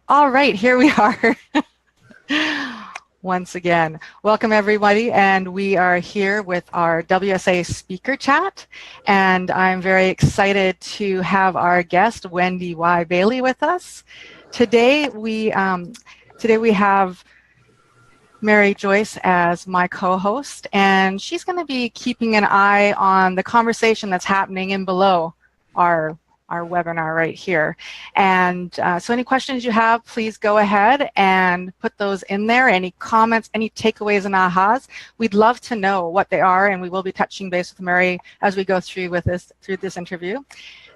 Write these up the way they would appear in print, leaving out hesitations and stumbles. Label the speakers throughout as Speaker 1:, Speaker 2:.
Speaker 1: All right, here we are. Once again, welcome everybody, and we are here with our WSA speaker chat, and I'm very excited to have our guest Wendyy Bailey with us. Today we have Mary Joyce as my co-host, and she's going to be keeping an eye on the conversation that's happening in below our webinar right here. And so any questions you have, please go ahead and put those in there. Any comments, any takeaways and ahas, we'd love to know what they are, and we will be touching base with Mary as we go through this interview.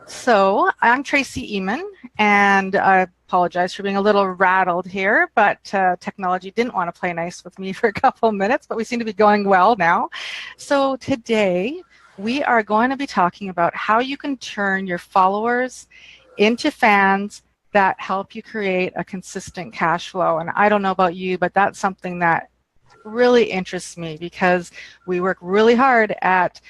Speaker 1: So I'm Tracy Eamon, and I apologize for being a little rattled here, but technology didn't want to play nice with me for a couple minutes, but we seem to be going well now. So today, we are going to be talking about how you can turn your followers into fans that help you create a consistent cash flow. And I don't know about you, but that's something that really interests me, because we work really hard at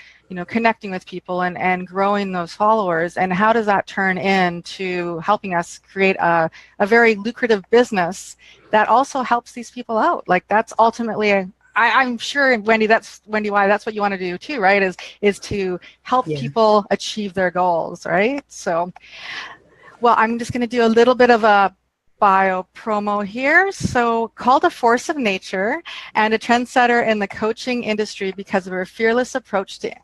Speaker 1: connecting with people and growing those followers. And how does that turn into helping us create a very lucrative business that also helps these people out? Like, that's ultimately I'm sure, Wendyy, that's what you want to do too, right? Is to help people achieve their goals, right? So, well, I'm just going to do a little bit of a bio promo here. So, called a force of nature and a trendsetter in the coaching industry because of her fearless approach to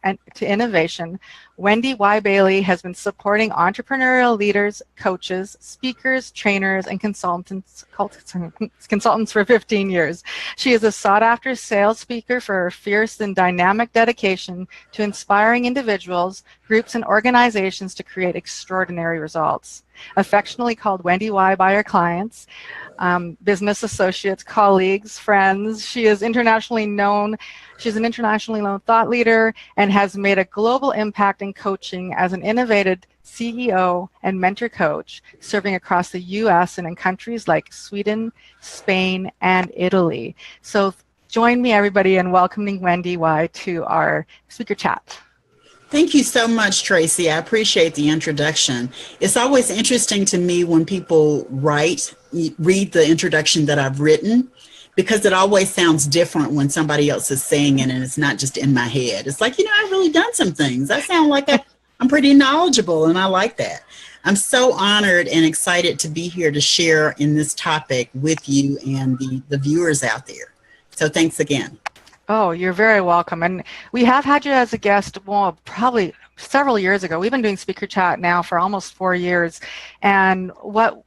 Speaker 1: innovation, Wendyy Bailey has been supporting entrepreneurial leaders, coaches, speakers, trainers, and consultants for 15 years. She is a sought-after sales speaker for her fierce and dynamic dedication to inspiring individuals, groups, and organizations to create extraordinary results. Affectionately called Wendyy by her clients, business associates, colleagues, friends. She is internationally known. She's an internationally known thought leader and has made a global impact in coaching as an innovative CEO and mentor coach, serving across the U.S. and in countries like Sweden, Spain, and Italy. So join me, everybody, in welcoming Wendyy to our speaker chat.
Speaker 2: Thank you so much, Tracy. I appreciate the introduction. It's always interesting to me when people read the introduction that I've written, because it always sounds different when somebody else is saying it and it's not just in my head. It's like, I've really done some things. I sound like I'm pretty knowledgeable, and I like that. I'm so honored and excited to be here to share in this topic with you and the viewers out there. So thanks again.
Speaker 1: Oh, you're very welcome. And we have had you as a guest, well, probably several years ago. We've been doing Speaker Chat now for almost 4 years. And with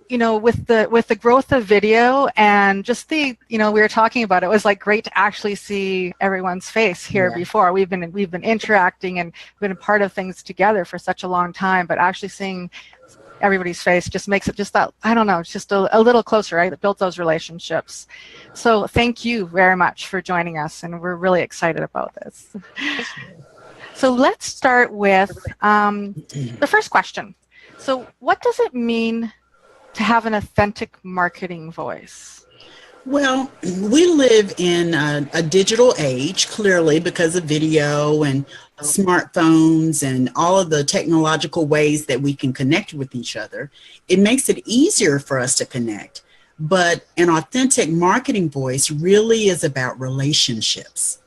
Speaker 1: the growth of video and just we were talking about it, was like great to actually see everyone's face here before. We've been interacting and been a part of things together for such a long time, but actually seeing everybody's face just makes it just that, I don't know, it's just a little closer, right? It builds those relationships. So thank you very much for joining us, and we're really excited about this. So let's start with the first question. So what does it mean to have an authentic marketing voice?
Speaker 2: Well, we live in a digital age, clearly, because of video and smartphones and all of the technological ways that we can connect with each other. It makes it easier for us to connect. But an authentic marketing voice really is about relationships.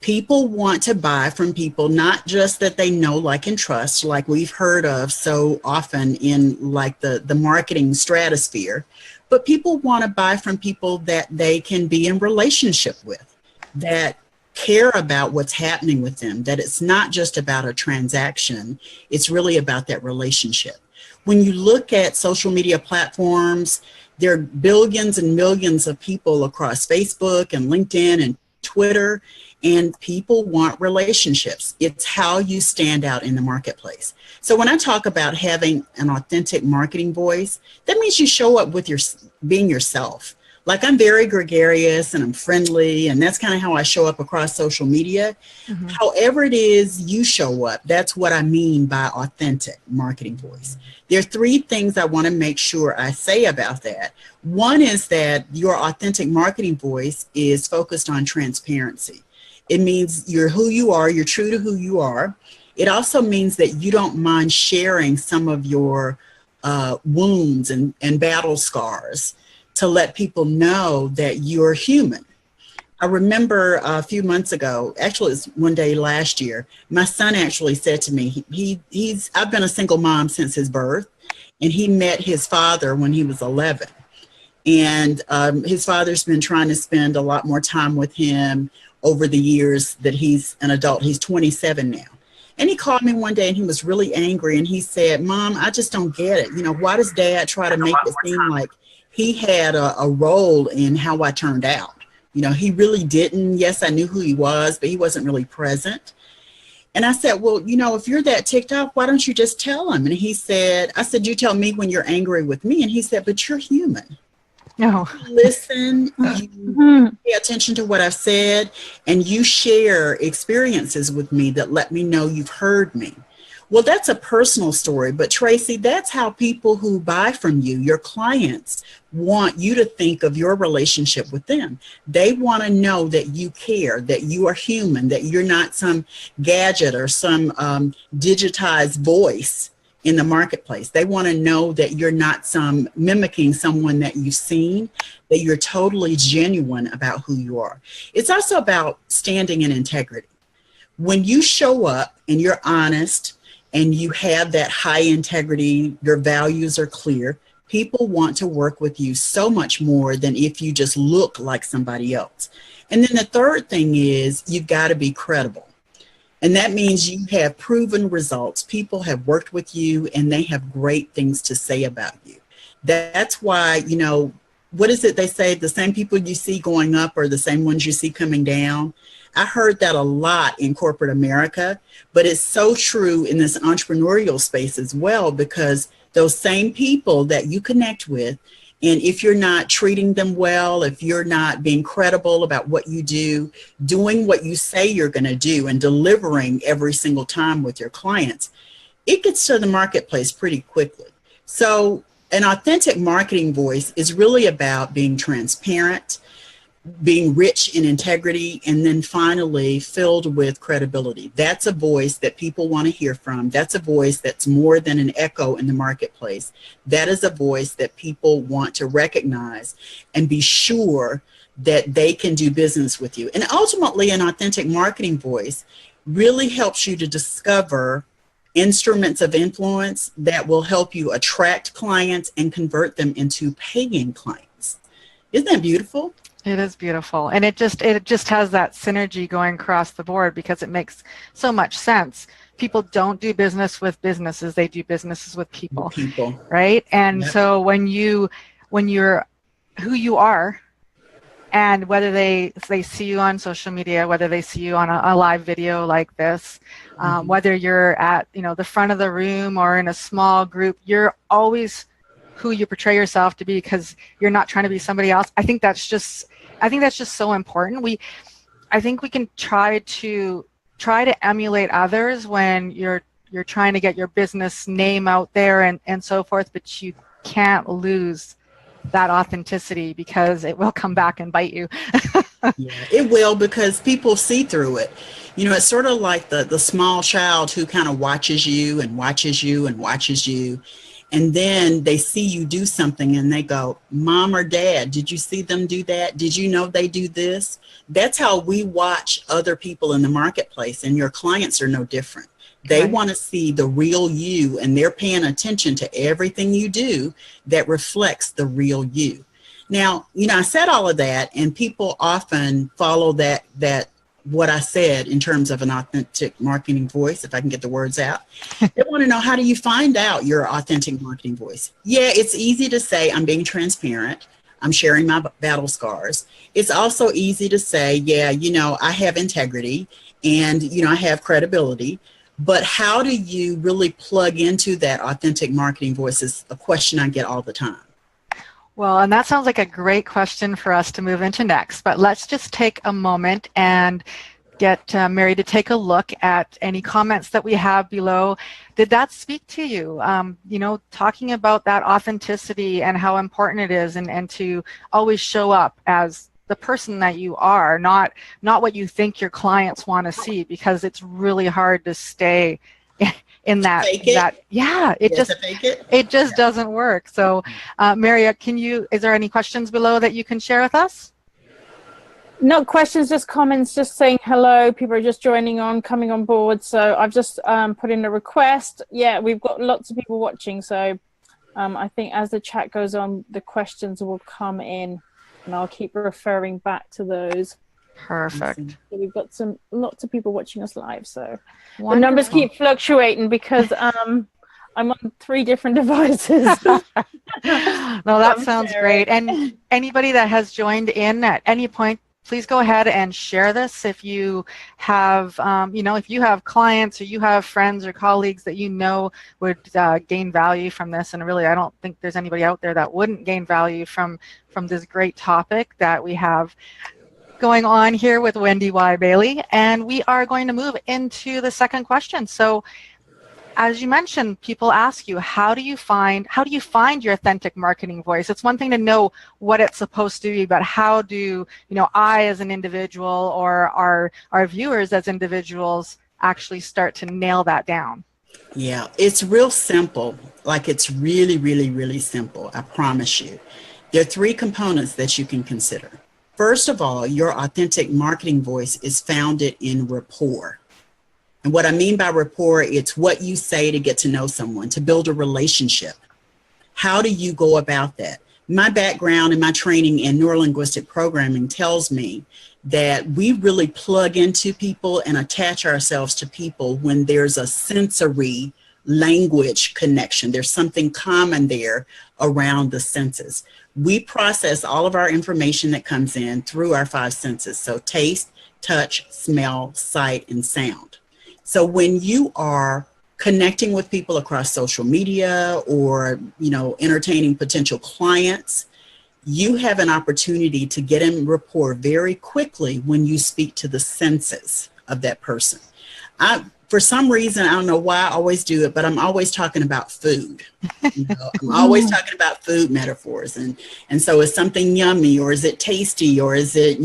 Speaker 2: People want to buy from people, not just that they know, like, and trust, like we've heard of so often in like the marketing stratosphere, but people want to buy from people that they can be in relationship with, that care about what's happening with them, that it's not just about a transaction, it's really about that relationship. When you look at social media platforms, there are billions and millions of people across Facebook and LinkedIn and Twitter, and people want relationships. It's how you stand out in the marketplace. So when I talk about having an authentic marketing voice, that means you show up with being yourself. Like, I'm very gregarious and I'm friendly, and that's kind of how I show up across social media. Mm-hmm. However it is you show up, that's what I mean by authentic marketing voice. There are 3 things I want to make sure I say about that. One is that your authentic marketing voice is focused on transparency. It means you're who you are, you're true to who you are. It also means that you don't mind sharing some of your wounds and battle scars to let people know that you're human. I remember a few months ago, actually it's one day last year, my son actually said to me, I've been a single mom since his birth, and he met his father when he was 11. And his father's been trying to spend a lot more time with him over the years that he's an adult. He's 27 now. And he called me one day and he was really angry, and he said, Mom, I just don't get it. You know, why does Dad try to make it seem like he had a role in how I turned out? You know, he really didn't. Yes, I knew who he was, but he wasn't really present. And I said, well, you know, if you're that ticked off, why don't you just tell him? And he said, I said, you tell me when you're angry with me. And he said, but you're human.
Speaker 1: No.
Speaker 2: You listen, you pay attention to what I've said, and you share experiences with me that let me know you've heard me. Well, that's a personal story, but Tracy, that's how people who buy from you, your clients, want you to think of your relationship with them. They want to know that you care, that you are human, that you're not some gadget or some digitized voice in the marketplace. They want to know that you're not some mimicking someone that you've seen, that you're totally genuine about who you are. It's also about standing in integrity. When you show up and you're honest, and you have that high integrity, your values are clear, people want to work with you so much more than if you just look like somebody else. And then the third thing is you've got to be credible. And that means you have proven results. People have worked with you and they have great things to say about you. That's why, you know, what is it they say? The same people you see going up are the same ones you see coming down. I heard that a lot in corporate America, but it's so true in this entrepreneurial space as well, because those same people that you connect with, and if you're not treating them well, if you're not being credible about what you do, doing what you say you're going to do and delivering every single time with your clients, it gets to the marketplace pretty quickly. So an authentic marketing voice is really about being transparent, being rich in integrity, and then finally filled with credibility. That's a voice that people want to hear from. That's a voice that's more than an echo in the marketplace. That is a voice that people want to recognize and be sure that they can do business with you. And ultimately, an authentic marketing voice really helps you to discover instruments of influence that will help you attract clients and convert them into paying clients. Isn't that beautiful?
Speaker 1: It is beautiful. And it just has that synergy going across the board because it makes so much sense. People don't do business with businesses, they do businesses with people. Right? And so when you're who you are, and whether they see you on social media, whether they see you on a live video like this, whether you're at the front of the room or in a small group, you're always who you portray yourself to be because you're not trying to be somebody else. I think that's just so important. I think we can try to emulate others when you're trying to get your business name out there and so forth, but you can't lose that authenticity because it will come back and bite you.
Speaker 2: Yeah, it will, because people see through it. You know, it's sort of like the small child who kind of watches you and watches you and watches you. And then they see you do something and they go, Mom or Dad, did you see them do that? Did you know they do this? That's how we watch other people in the marketplace, and your clients are no different. They want to see the real you, and they're paying attention to everything you do that reflects the real you. Now, I said all of that, and people often follow that what I said in terms of an authentic marketing voice, if I can get the words out. They want to know, how do you find out your authentic marketing voice? Yeah, it's easy to say I'm being transparent. I'm sharing my battle scars. It's also easy to say, yeah, I have integrity and, I have credibility. But how do you really plug into that authentic marketing voice is a question I get all the time.
Speaker 1: Well, and that sounds like a great question for us to move into next, but let's just take a moment and get Mary to take a look at any comments that we have below. Did that speak to you? Talking about that authenticity and how important it is, and to always show up as the person that you are, not what you think your clients want to see, because it's really hard to stay in that,
Speaker 2: Fake it?
Speaker 1: yeah,
Speaker 2: Yes, to fake it?
Speaker 1: it just
Speaker 2: Yeah.
Speaker 1: doesn't work. So, Maria, is there any questions below that you can share with us?
Speaker 3: No questions, just comments, just saying hello. People are just joining on, coming on board. So I've just put in a request. Yeah, we've got lots of people watching. So I think as the chat goes on, the questions will come in, and I'll keep referring back to those.
Speaker 1: Perfect.
Speaker 3: So we've got lots of people watching us live. So
Speaker 1: Wonderful.
Speaker 3: the numbers keep fluctuating because I'm on 3 different devices.
Speaker 1: No, that sounds great. And anybody that has joined in at any point, please go ahead and share this. If you have, if you have clients or you have friends or colleagues that you know would gain value from this, and really, I don't think there's anybody out there that wouldn't gain value from this great topic that we have going on here with Wendyy Bailey. And we are going to move into the second question. So, as you mentioned, people ask you, how do you find your authentic marketing voice? It's one thing to know what it's supposed to be, but how do I as an individual or our viewers as individuals actually start to nail that down?
Speaker 2: Yeah, it's real simple. Like, it's really, really, really simple. I promise you. There are 3 components that you can consider. First of all, your authentic marketing voice is founded in rapport. And what I mean by rapport, it's what you say to get to know someone, to build a relationship. How do you go about that? My background and my training in neurolinguistic programming tells me that we really plug into people and attach ourselves to people when there's a sensory language connection. There's something common there around the senses. We process all of our information that comes in through our 5 senses. So taste, touch, smell, sight, and sound. So when you are connecting with people across social media or, entertaining potential clients, you have an opportunity to get in rapport very quickly when you speak to the senses of that person. For some reason, I don't know why I always do it, but I'm always talking about food. I'm always talking about food metaphors. And so is something yummy, or is it tasty, or is it,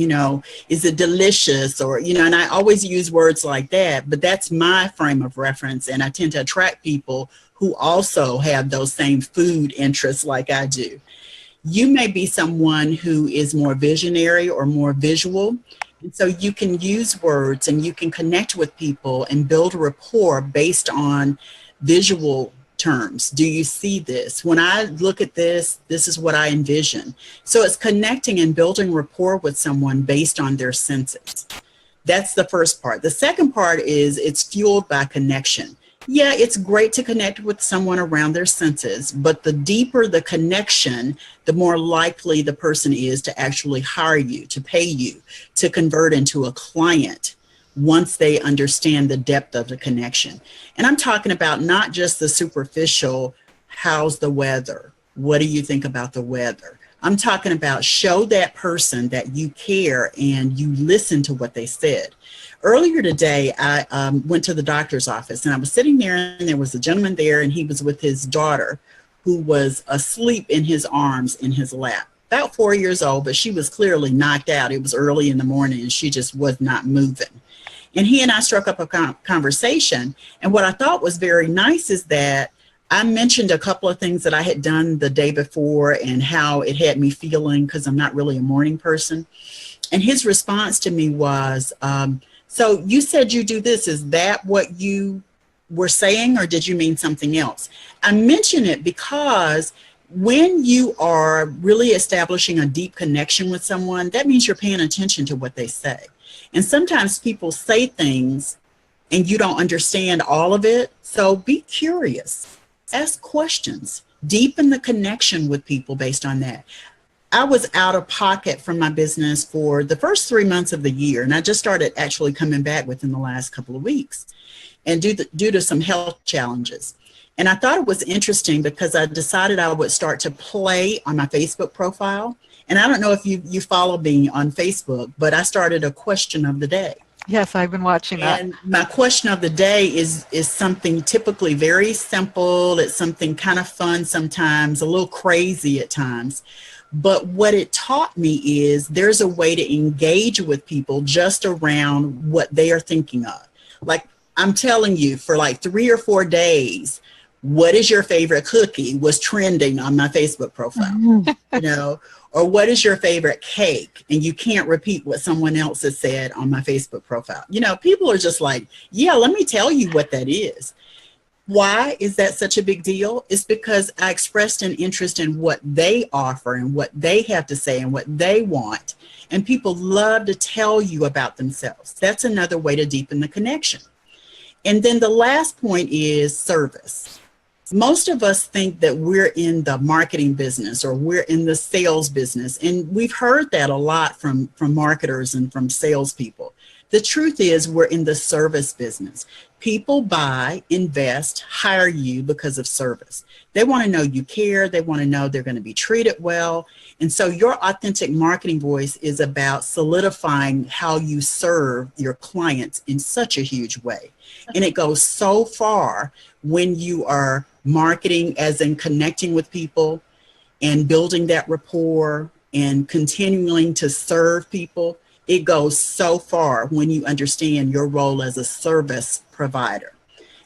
Speaker 2: is it delicious, or, and I always use words like that, but that's my frame of reference. And I tend to attract people who also have those same food interests like I do. You may be someone who is more visionary or more visual. And so you can use words and you can connect with people and build a rapport based on visual terms. Do you see this? When I look at this, this is what I envision. So it's connecting and building rapport with someone based on their senses. That's the first part. The second part is it's fueled by connection. Yeah, it's great to connect with someone around their senses, but the deeper the connection, the more likely the person is to actually hire you, to pay you, to convert into a client once they understand the depth of the connection. And I'm talking about not just the superficial, how's the weather? What do you think about the weather? I'm talking about show that person that you care and you listen to what they said. Earlier today, I went to the doctor's office and I was sitting there and there was a gentleman there and he was with his daughter who was asleep in his arms in his lap. About 4 years old, but she was clearly knocked out. It was early in the morning and she just was not moving. And he and I struck up a conversation. And what I thought was very nice is that I mentioned a couple of things that I had done the day before and how it had me feeling, because I'm not really a morning person. And his response to me was, so you said you do this. Is that what you were saying, or did you mean something else? I mention it because when you are really establishing a deep connection with someone, that means you're paying attention to what they say. And sometimes people say things and you don't understand all of it. So be curious, ask questions, deepen the connection with people based on that. I was out of pocket from my business for the first 3 months of the year, and I just started actually coming back within the last couple of weeks, and due to some health challenges. And I thought it was interesting because I decided I would start to play on my Facebook profile. And I don't know if you follow me on Facebook, but I started a question of the day.
Speaker 1: Yes, I've been watching that.
Speaker 2: And my question of the day is something typically very simple. It's something kind of fun sometimes, a little crazy at times. But what it taught me is there's a way to engage with people just around what they are thinking of. Like, I'm telling you, for like 3 or 4 days, what is your favorite cookie was trending on my Facebook profile, you know, or what is your favorite cake? And you can't repeat what someone else has said on my Facebook profile. You know, people are just like, yeah, let me tell you what that is. Why is that such a big deal? It's because I expressed an interest in what they offer and what they have to say and what they want. And people love to tell you about themselves. That's another way to deepen the connection. And then the last point is service. Most of us think that we're in the marketing business or we're in the sales business. And we've heard that a lot from marketers and from salespeople. The truth is we're in the service business. People buy, invest, hire you because of service. They want to know you care. They want to know they're going to be treated well. And so your authentic marketing voice is about solidifying how you serve your clients in such a huge way. And it goes so far when you are marketing, as in connecting with people and building that rapport and continuing to serve people. It goes so far when you understand your role as a service provider.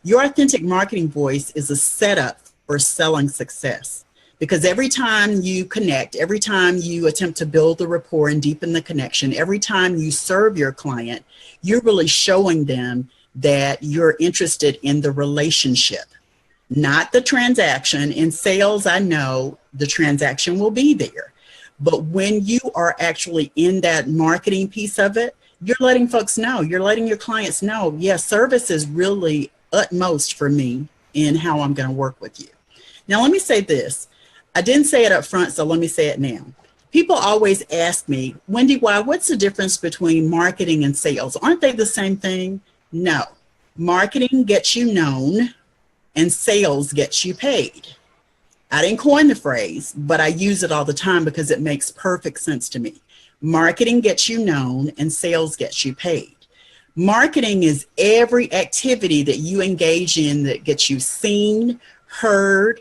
Speaker 2: Your authentic marketing voice is a setup for selling success, because every time you connect, every time you attempt to build the rapport and deepen the connection, every time you serve your client, you're really showing them that you're interested in the relationship, not the transaction. In sales, I know the transaction will be there. But when you are actually in that marketing piece of it, you're letting folks know, you're letting your clients know, yeah, service is really utmost for me in how I'm going to work with you. Now, let me say this. I didn't say it up front, so let me say it now. People always ask me, Wendy, what's the difference between marketing and sales? Aren't they the same thing? No. Marketing gets you known and sales gets you paid. I didn't coin the phrase, but I use it all the time because it makes perfect sense to me. Marketing gets you known and sales gets you paid. Marketing is every activity that you engage in that gets you seen, heard,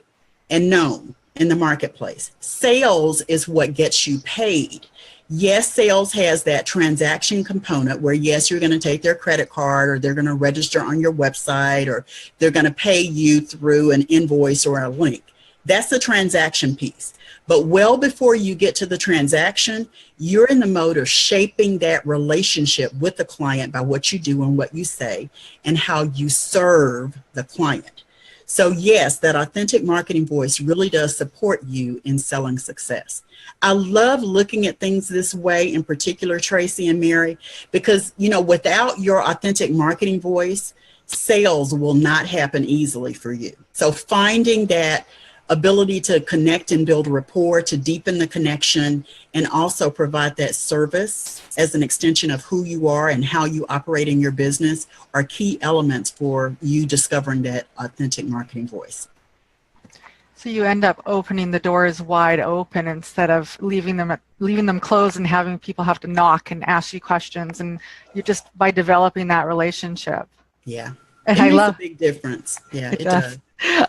Speaker 2: and known in the marketplace. Sales is what gets you paid. Yes, sales has that transaction component where, yes, you're going to take their credit card or they're going to register on your website or they're going to pay you through an invoice or a link. That's the transaction piece. But well before you get to the transaction, you're in the mode of shaping that relationship with the client by what you do and what you say and how you serve the client. So yes, that authentic marketing voice really does support you in selling success. I love looking at things this way, in particular, Tracy and Mary, because, you know, without your authentic marketing voice, sales will not happen easily for you. So finding that ability to connect and build rapport, to deepen the connection, and also provide that service as an extension of who you are and how you operate in your business are key elements for you discovering that authentic marketing voice.
Speaker 1: So you end up opening the doors wide open instead of leaving them closed and having people have to knock and ask you questions, and you're just by developing that relationship.
Speaker 2: Yeah.
Speaker 1: And
Speaker 2: it makes a big difference. Yeah, it does.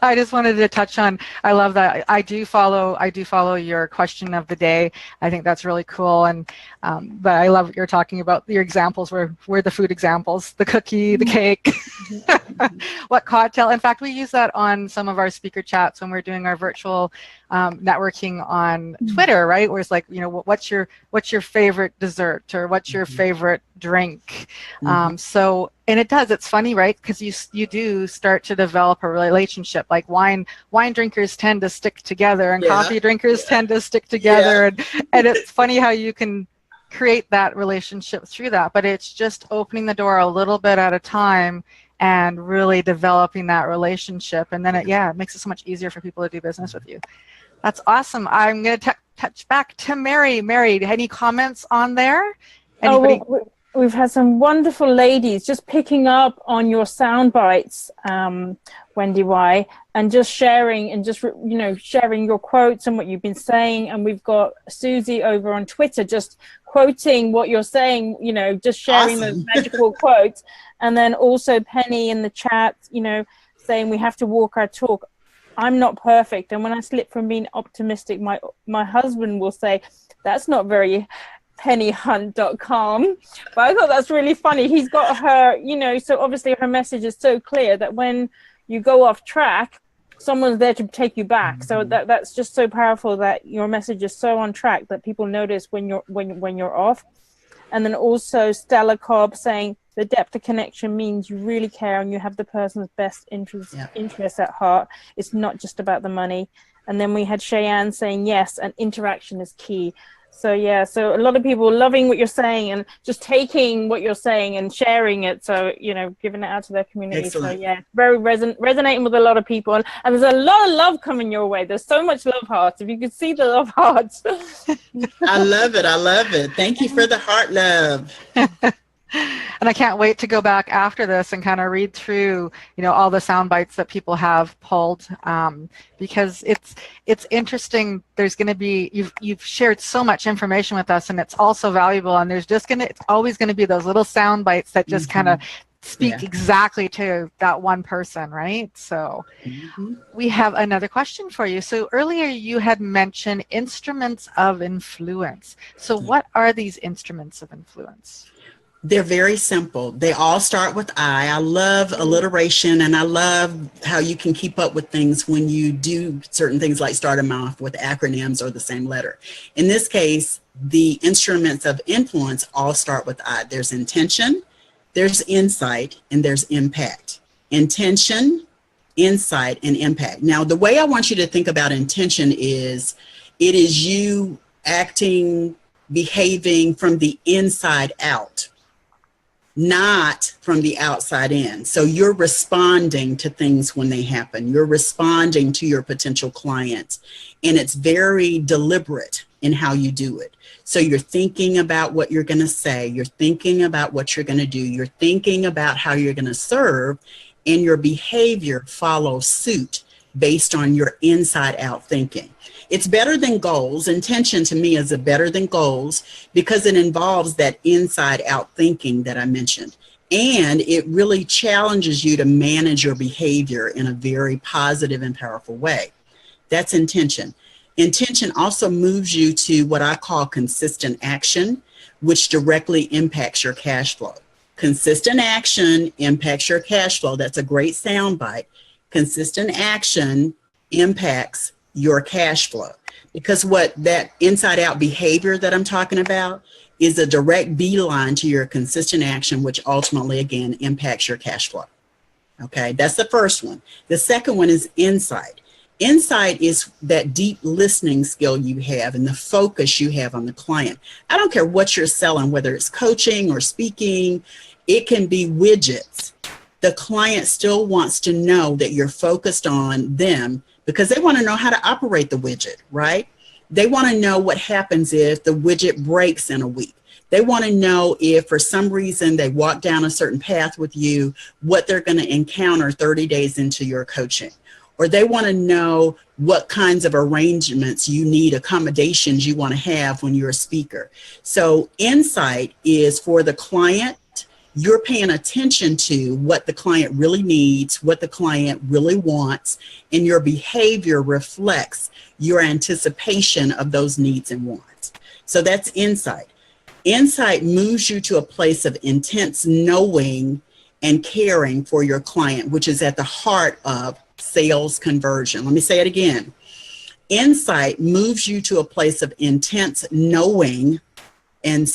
Speaker 1: I just wanted to touch on, I love that. I do follow your question of the day. I think that's really cool. And but I love what you're talking about, your examples were the food examples, the cookie, the cake, what cocktail. In fact, we use that on some of our speaker chats when we're doing our virtual networking on Twitter, right? Where it's like, you know, what's your favorite dessert or what's your favorite drink? So, and it's funny, right? Because you do start to develop a relationship. Like wine drinkers tend to stick together, and coffee drinkers tend to stick together, and it's funny how you can create that relationship through that. But it's just opening the door a little bit at a time and really developing that relationship, and then it makes it so much easier for people to do business with you. That's awesome. I'm going to touch back to Mary. Mary, any comments on there? Anybody?
Speaker 3: We've had some wonderful ladies just picking up on your sound bites, Wendy Y, and just sharing and just, you know, sharing your quotes and what you've been saying. And we've got Susie over on Twitter just quoting what you're saying, you know, just sharing those magical quotes. And then also Penny in the chat, you know, saying we have to walk our talk. I'm not perfect. And when I slip from being optimistic, my husband will say, that's not very pennyhunt.com. But I thought that's really funny. He's got her, you know, so obviously her message is so clear that when you go off track, someone's there to take you back. So that's just so powerful, that your message is so on track that people notice when you're off. And then also Stella Cobb saying the depth of connection means you really care and you have the person's best interests at heart. It's not just about the money. And then we had Cheyenne saying yes, and interaction is key. So yeah, so a lot of people loving what you're saying and just taking what you're saying and sharing it. So, you know, giving it out to their community.
Speaker 2: Excellent.
Speaker 3: So yeah, very resonating with a lot of people. And there's a lot of love coming your way. There's so much love hearts. If you could see the love hearts.
Speaker 2: I love it. I love it. Thank you for the heart love.
Speaker 1: And I can't wait to go back after this and kind of read through, you know, all the sound bites that people have pulled, because it's interesting. There's going to be, you've shared so much information with us, and it's also valuable. And there's just it's always going to be those little sound bites that just kind of speak exactly to that one person, right? So we have another question for you. So earlier you had mentioned instruments of influence. So what are these instruments of influence?
Speaker 2: They're very simple. They all start with I. I love alliteration, and I love how you can keep up with things when you do certain things like start them off with acronyms or the same letter. In this case, the instruments of influence all start with I. There's intention, there's insight, and there's impact. Intention, insight, and impact. Now, the way I want you to think about intention is it is you acting, behaving from the inside out, not from the outside in. So you're responding to things when they happen. You're responding to your potential clients, and it's very deliberate in how you do it. So you're thinking about what you're going to say. You're thinking about what you're going to do. You're thinking about how you're going to serve, and your behavior follows suit based on your inside out thinking. It's better than goals. Intention to me is a better than goals because it involves that inside out thinking that I mentioned. And it really challenges you to manage your behavior in a very positive and powerful way. That's intention. Intention also moves you to what I call consistent action, which directly impacts your cash flow. Consistent action impacts your cash flow. That's a great soundbite. Consistent action impacts your cash flow, because what that inside out behavior that I'm talking about is a direct beeline to your consistent action, which ultimately again impacts your cash flow. Okay, that's the first one. The second one is insight. Insight is that deep listening skill you have and the focus you have on the client. I don't care what you're selling, whether it's coaching or speaking, it can be widgets. The client still wants to know that you're focused on them because they want to know how to operate the widget, right? They want to know what happens if the widget breaks in a week. They want to know if for some reason they walk down a certain path with you, what they're going to encounter 30 days into your coaching. Or they want to know what kinds of arrangements you need, accommodations you want to have when you're a speaker. So insight is for the client. You're paying attention to what the client really needs, what the client really wants, and your behavior reflects your anticipation of those needs and wants. So that's insight. Insight moves you to a place of intense knowing and caring for your client, which is at the heart of sales conversion. Let me say it again. Insight moves you to a place of intense knowing and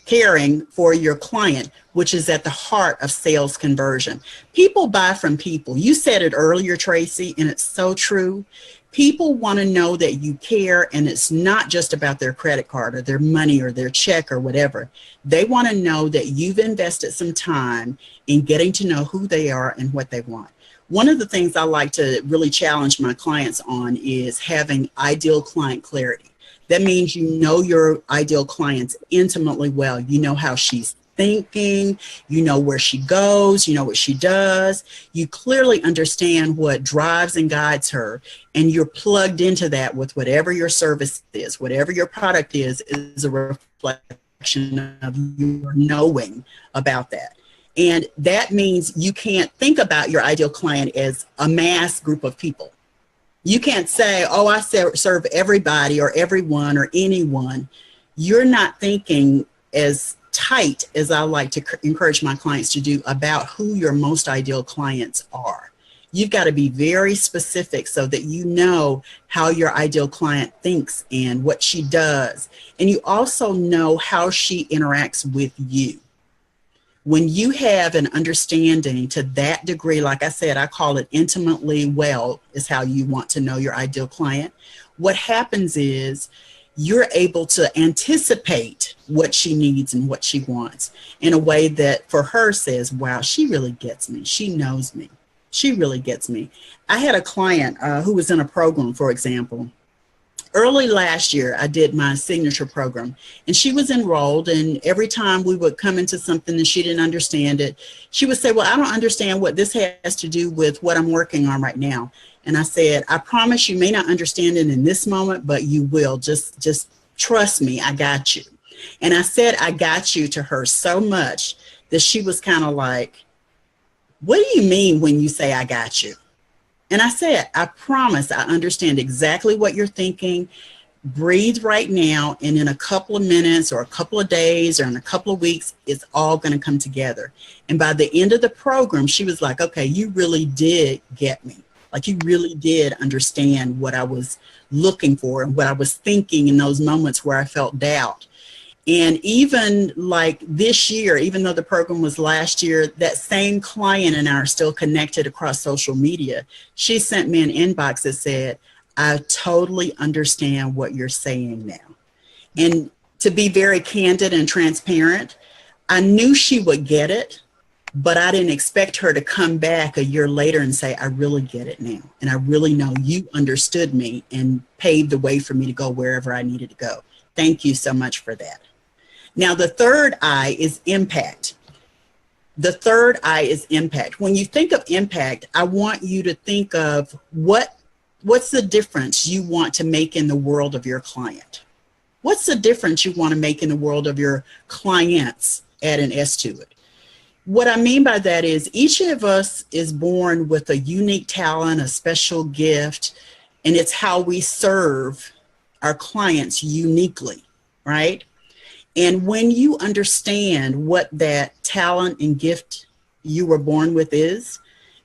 Speaker 2: caring for your client, which is at the heart of sales conversion. People buy from people. You said it earlier, Tracy, and it's so true. People want to know that you care, and it's not just about their credit card or their money or their check or whatever. They want to know that you've invested some time in getting to know who they are and what they want. One of the things I like to really challenge my clients on is having ideal client clarity. That means you know your ideal clients intimately well. You know how she's thinking, you know where she goes, you know what she does. You clearly understand what drives and guides her, and you're plugged into that with whatever your service is, whatever your product is a reflection of your knowing about that. And that means you can't think about your ideal client as a mass group of people. You can't say, oh, I serve everybody or everyone or anyone. you're not thinking as tight as I like to encourage my clients to do about who your most ideal clients are. You've got to be very specific so that you know how your ideal client thinks and what she does. And you also know how she interacts with you. When you have an understanding to that degree, like I said, I call it intimately well, is how you want to know your ideal client. What happens is you're able to anticipate what she needs and what she wants in a way that for her says, wow, she really gets me. She knows me. She really gets me. I had a client who was in a program, for example. Early last year, I did my signature program, and she was enrolled, and every time we would come into something and she didn't understand it, she would say, well, I don't understand what this has to do with what I'm working on right now. And I said, I promise you may not understand it in this moment, but you will. Just trust me, I got you. And I said, I got you to her so much that she was kind of like, what do you mean when you say I got you? And I said, I promise I understand exactly what you're thinking. Breathe right now, and in a couple of minutes or a couple of days or in a couple of weeks, it's all going to come together. And by the end of the program, she was like, okay, you really did get me. Like you really did understand what I was looking for and what I was thinking in those moments where I felt doubt. And even like this year, even though the program was last year, that same client and I are still connected across social media. She sent me an inbox that said, I totally understand what you're saying now. And to be very candid and transparent, I knew she would get it, but I didn't expect her to come back a year later and say, I really get it now. And I really know you understood me and paved the way for me to go wherever I needed to go. Thank you so much for that. Now, the third I is impact. The third I is impact. When you think of impact, I want you to think of what's the difference you want to make in the world of your client? What's the difference you want to make in the world of your clients? Add an S to it. What I mean by that is each of us is born with a unique talent, a special gift, and it's how we serve our clients uniquely, right? And when you understand what that talent and gift you were born with is,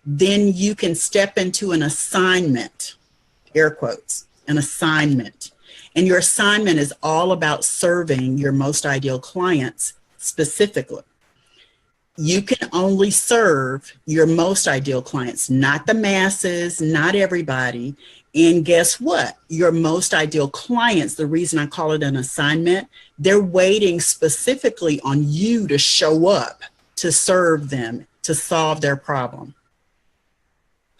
Speaker 2: then you can step into an assignment, air quotes, an assignment. And your assignment is all about serving your most ideal clients specifically. You can only serve your most ideal clients, not the masses, not everybody. And guess what? Your most ideal clients, the reason I call it an assignment, they're waiting specifically on you to show up to serve them, to solve their problem.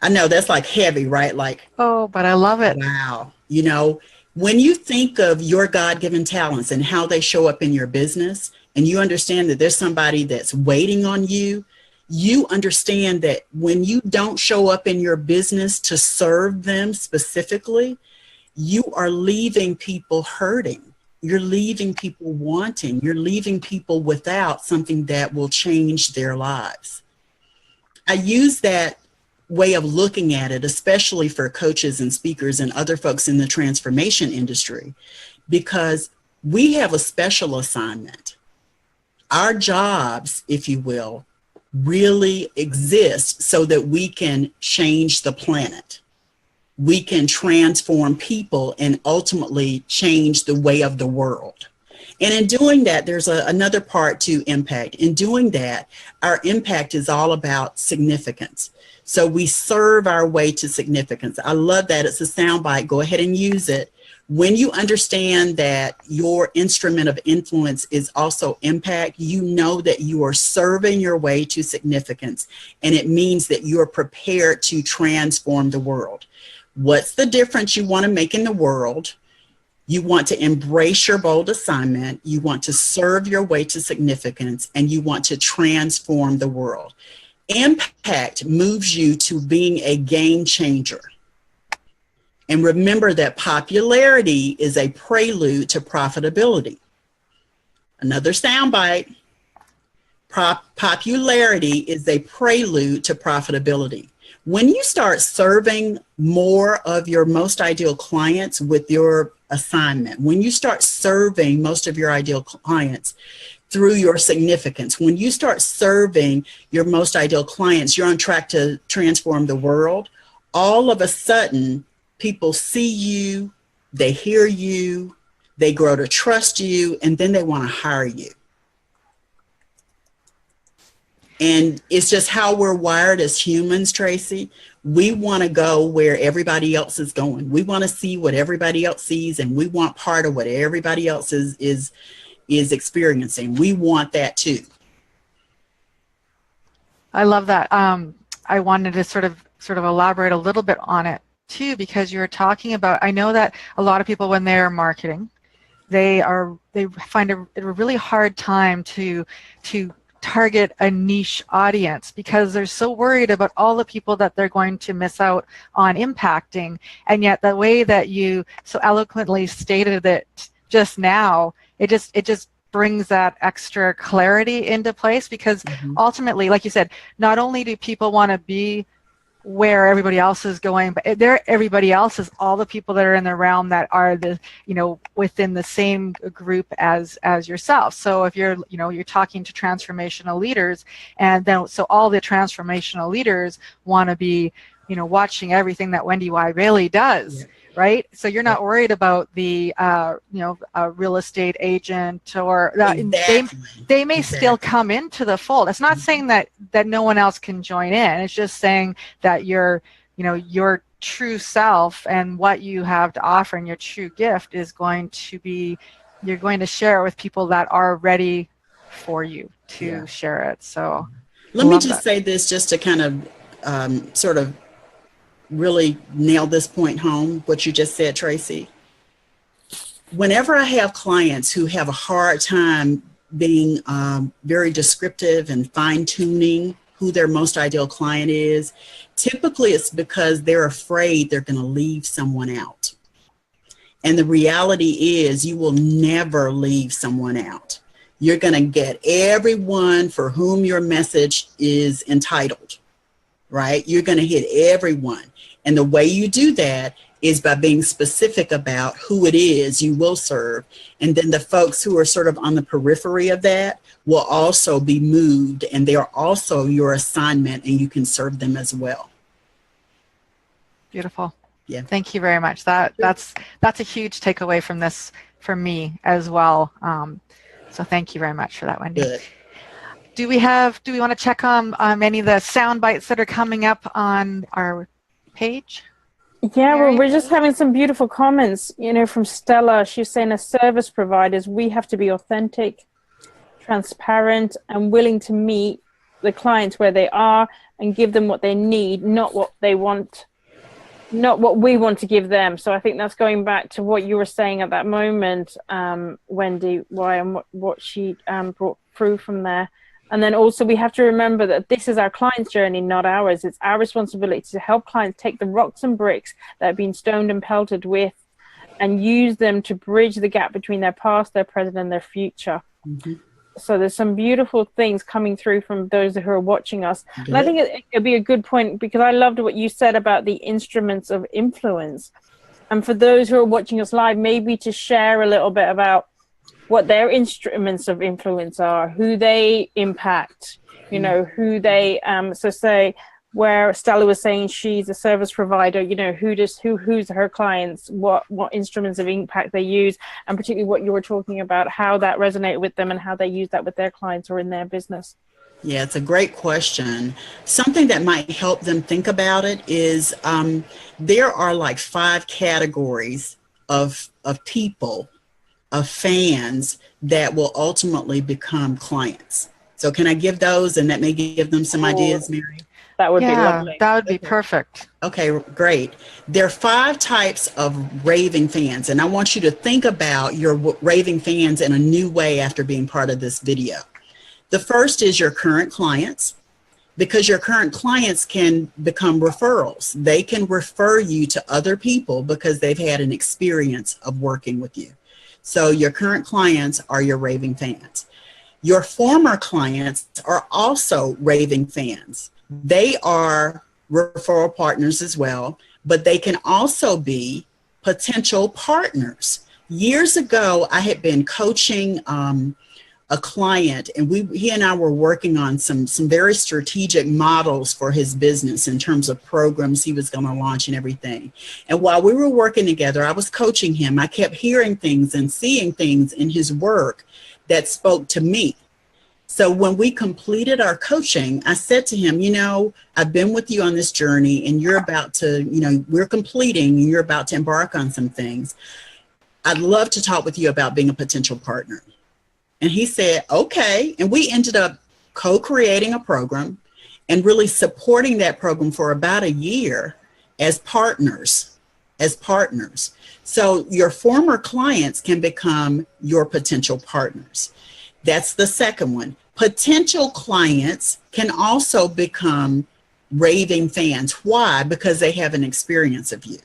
Speaker 2: I know that's like heavy, right? Like,
Speaker 1: oh, but I love it.
Speaker 2: Wow. You know, when you think of your God-given talents and how they show up in your business, and you understand that there's somebody that's waiting on you, you understand that when you don't show up in your business to serve them specifically, you are leaving people hurting. You're leaving people wanting. You're leaving people without something that will change their lives. I use that way of looking at it, especially for coaches and speakers and other folks in the transformation industry, because we have a special assignment. Our jobs, if you will, really exist so that we can change the planet. We can transform people and ultimately change the way of the world. And in doing that, there's another part to impact. In doing that, our impact is all about significance. So we serve our way to significance. I love that. It's a soundbite. Go ahead and use it. When you understand that your instrument of influence is also impact, you know that you are serving your way to significance, and it means that you are prepared to transform the world. What's the difference you want to make in the world? You want to embrace your bold assignment, you want to serve your way to significance, and you want to transform the world. Impact moves you to being a game changer. And remember that popularity is a prelude to profitability. Another soundbite. Popularity is a prelude to profitability. When you start serving more of your most ideal clients with your assignment, when you start serving most of your ideal clients through your significance, when you start serving your most ideal clients, you're on track to transform the world. All of a sudden, people see you, they hear you, they grow to trust you, and then they want to hire you. And it's just how we're wired as humans, Tracy. We want to go where everybody else is going. We want to see what everybody else sees, and we want part of what everybody else is experiencing. We want that too.
Speaker 1: I love that. I wanted to sort of elaborate a little bit on it too, because you're talking about, I know that a lot of people, when they're marketing, they find a really hard time to target a niche audience, because they're so worried about all the people that they're going to miss out on impacting. And yet the way that you so eloquently stated it just now, it just brings that extra clarity into place, because ultimately, like you said, not only do people want to be where everybody else is going, but everybody else is all the people that are in the realm that are within the same group as yourself. So if you're talking to transformational leaders, and then so all the transformational leaders want to be watching everything that Wendyy Bailey does. Yeah. Right? So you're not worried about the, a real estate agent, or they may still come into the fold. It's not saying that no one else can join in. It's just saying that your true self and what you have to offer and your true gift is going to be, you're going to share it with people that are ready for you to share it. So
Speaker 2: let me just say this, just to kind of sort of really nail this point home, what you just said, Tracy. Whenever I have clients who have a hard time being very descriptive and fine-tuning who their most ideal client is, typically it's because they're afraid they're going to leave someone out. And the reality is, you will never leave someone out. You're going to get everyone for whom your message is entitled, right? You're going to hit everyone. And the way you do that is by being specific about who it is you will serve. And then the folks who are sort of on the periphery of that will also be moved, and they are also your assignment, and you can serve them as well.
Speaker 1: Beautiful.
Speaker 2: Yeah.
Speaker 1: Thank you very much. That's a huge takeaway from this for me as well. So thank you very much for that, Wendy.
Speaker 2: Good.
Speaker 1: Do we want to check on any of the sound bites that are coming up on our page?
Speaker 3: Yeah, well, we're just having some beautiful comments, from Stella. She's saying, as service providers, we have to be authentic, transparent, and willing to meet the clients where they are and give them what they need, not what they want, not what we want to give them. So I think that's going back to what you were saying at that moment, Wendy, and what she brought through from there. And then also we have to remember that this is our client's journey, not ours. It's our responsibility to help clients take the rocks and bricks that have been stoned and pelted with and use them to bridge the gap between their past, their present, and their future. Mm-hmm. So there's some beautiful things coming through from those who are watching us. Good. And I think it'd be a good point, because I loved what you said about the instruments of influence. And for those who are watching us live, maybe to share a little bit about what their instruments of influence are, who they impact, who they, so say where Stella was saying she's a service provider, who's her clients, what instruments of impact they use, and particularly what you were talking about, how that resonated with them and how they use that with their clients or in their business.
Speaker 2: Yeah, it's a great question. Something that might help them think about it is there are like 5 categories of people, of fans that will ultimately become clients. So can I give those, and that may give them some ideas, Mary?
Speaker 3: That would be lovely.
Speaker 1: That would be perfect.
Speaker 2: Okay, great. There are 5 types of raving fans, and I want you to think about your raving fans in a new way after being part of this video. The first is your current clients, because your current clients can become referrals. They can refer you to other people because they've had an experience of working with you. So your current clients are your raving fans. Your former clients are also raving fans. They are referral partners as well, but they can also be potential partners. Years ago, I had been coaching a client, and he and I were working on some very strategic models for his business in terms of programs he was going to launch and everything. And while we were working together, I was coaching him. I kept hearing things and seeing things in his work that spoke to me. So when we completed our coaching, I said to him, I've been with you on this journey, and you're about to, we're completing, and you're about to embark on some things. I'd love to talk with you about being a potential partner. And he said, okay. And we ended up co-creating a program and really supporting that program for about a year as partners. So your former clients can become your potential partners. That's the second one. Potential clients can also become raving fans. Why? Because they have an experience of you.